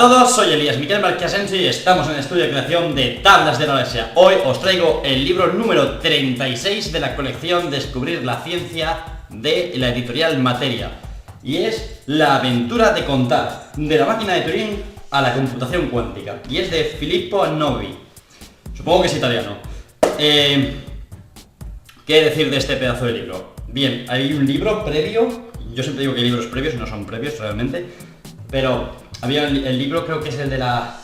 todos, soy Elías Miquel Marqués Asensi y estamos en el estudio de creación de tablas de la galaxia. Hoy os traigo el libro número 36 de la colección Descubrir la ciencia de la editorial Materia. Y es La aventura de contar, de la máquina de Turing a la computación cuántica. Y es de Filippo Novi. Supongo que es italiano. ¿Qué decir de este pedazo de libro? Bien, hay un libro previo. Yo siempre digo que hay libros previos y no son previos realmente. Pero había el libro, creo que es el de la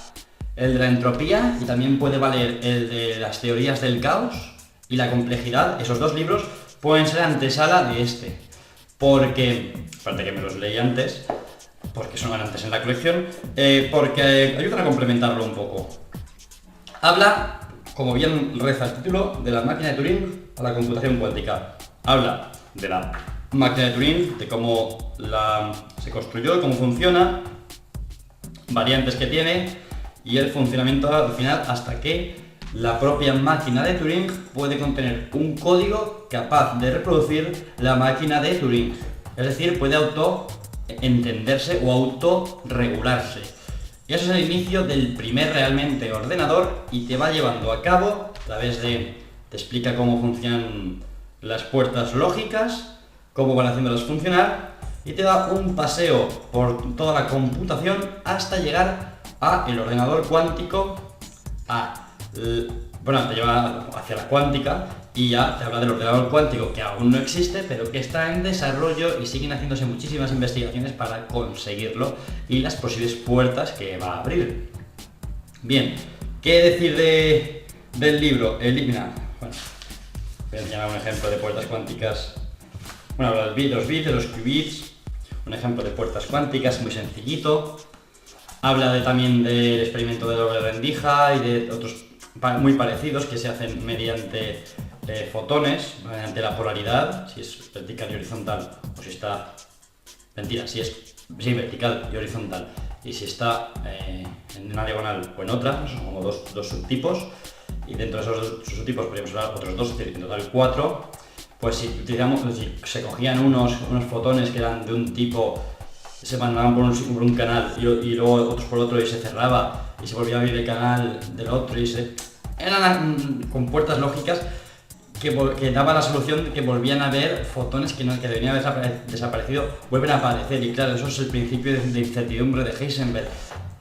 entropía, y también puede valer el de las teorías del caos y la complejidad. Esos dos libros pueden ser antesala de este, porque, aparte que me los leí antes, porque son antes en la colección, porque ayudan a complementarlo un poco. Habla, como bien reza el título, de la máquina de Turing a la computación cuántica. Habla de la máquina de Turing, de cómo se construyó, cómo funciona, variantes que tiene y el funcionamiento al final, hasta que la propia máquina de Turing puede contener un código capaz de reproducir la máquina de Turing. Es decir, puede autoentenderse o autorregularse. Y eso es el inicio del primer realmente ordenador, y te va llevando a cabo a través de... te explica cómo funcionan las puertas lógicas, cómo van haciéndolas funcionar, y te da un paseo por toda la computación hasta llegar a el ordenador cuántico, te lleva hacia la cuántica, y ya te habla del ordenador cuántico, que aún no existe, pero que está en desarrollo y siguen haciéndose muchísimas investigaciones para conseguirlo, y las posibles puertas que va a abrir. Bien, ¿qué decir del libro? Voy a enseñar un ejemplo de puertas cuánticas. Bueno, habla de los bits, de los qubits, un ejemplo de puertas cuánticas muy sencillito. Habla también del experimento de doble rendija y de otros muy parecidos que se hacen mediante fotones, mediante la polaridad, si es vertical y horizontal, o si está... si es vertical y horizontal, y si está en una diagonal o en otra, son como dos subtipos, y dentro de esos dos subtipos podríamos hablar otros dos, es decir, en total 4. Pues si se cogían unos fotones que eran de un tipo, se mandaban por un canal y luego otros por otro, y se cerraba y se volvía a abrir el canal del otro, eran con puertas lógicas que daba la solución de que volvían a haber fotones que deberían haber desaparecido, vuelven a aparecer, y claro, eso es el principio de incertidumbre de Heisenberg.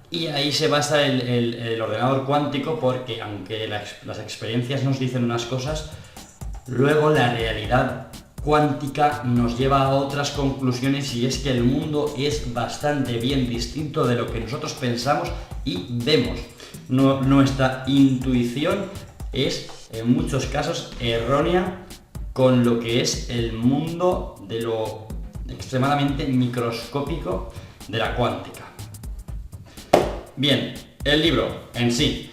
Y ahí se basa el ordenador cuántico, porque aunque las experiencias nos dicen unas cosas, luego la realidad cuántica nos lleva a otras conclusiones, y es que el mundo es bastante bien distinto de lo que nosotros pensamos y vemos. Nuestra intuición es en muchos casos errónea con lo que es el mundo de lo extremadamente microscópico de la cuántica. Bien, el libro en sí.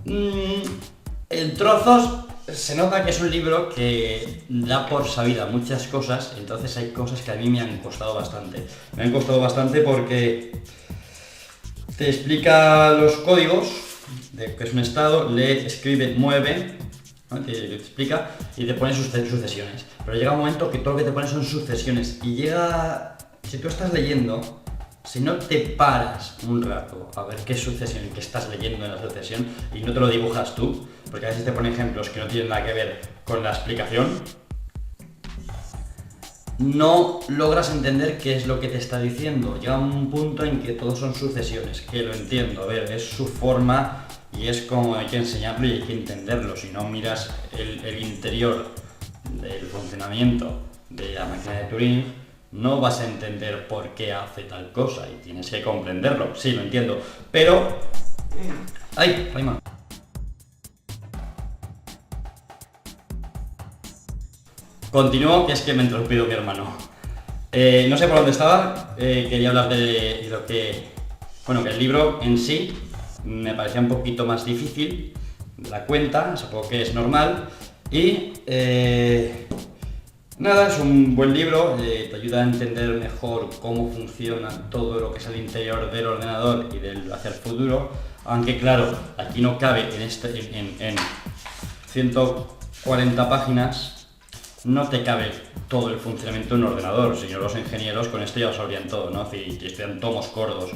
En trozos se nota que es un libro que da por sabida muchas cosas, entonces hay cosas que a mí me han costado bastante. Me han costado bastante porque te explica los códigos de que es un estado, lee, escribe, mueve, ¿no? Te explica y te pone sucesiones. Pero llega un momento que todo lo que te pone son sucesiones, y si tú estás leyendo, si no te paras un rato a ver qué sucesión, qué estás leyendo en la sucesión, y no te lo dibujas tú, porque a veces te pone ejemplos que no tienen nada que ver con la explicación, no logras entender qué es lo que te está diciendo. Llega un punto en que todos son sucesiones, que lo entiendo, a ver, es su forma y es como hay que enseñarlo y hay que entenderlo. Si no miras el interior del funcionamiento de la máquina de Turing, no vas a entender por qué hace tal cosa, y tienes que comprenderlo. Sí, lo entiendo, pero... ¡Ay! ¡Ay, Continúo, que es que me ha interrumpido mi hermano. No sé por dónde estaba, quería hablar de lo que... Bueno, que el libro en sí me parecía un poquito más difícil de la cuenta, supongo que es normal, y... nada, es un buen libro, te ayuda a entender mejor cómo funciona todo lo que es el interior del ordenador y hacia el futuro, aunque claro, aquí no cabe en 140 páginas, no te cabe todo el funcionamiento de un ordenador, sino los ingenieros con esto ya lo sabrían todo, ¿no? Y que estudian tomos gordos.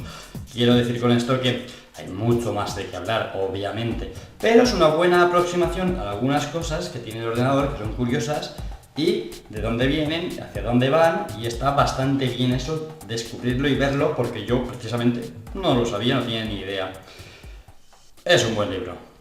Quiero decir con esto que hay mucho más de qué hablar, obviamente, pero es una buena aproximación a algunas cosas que tiene el ordenador, que son curiosas, y de dónde vienen, hacia dónde van, y está bastante bien eso, descubrirlo y verlo, porque yo precisamente no lo sabía, no tenía ni idea. Es un buen libro.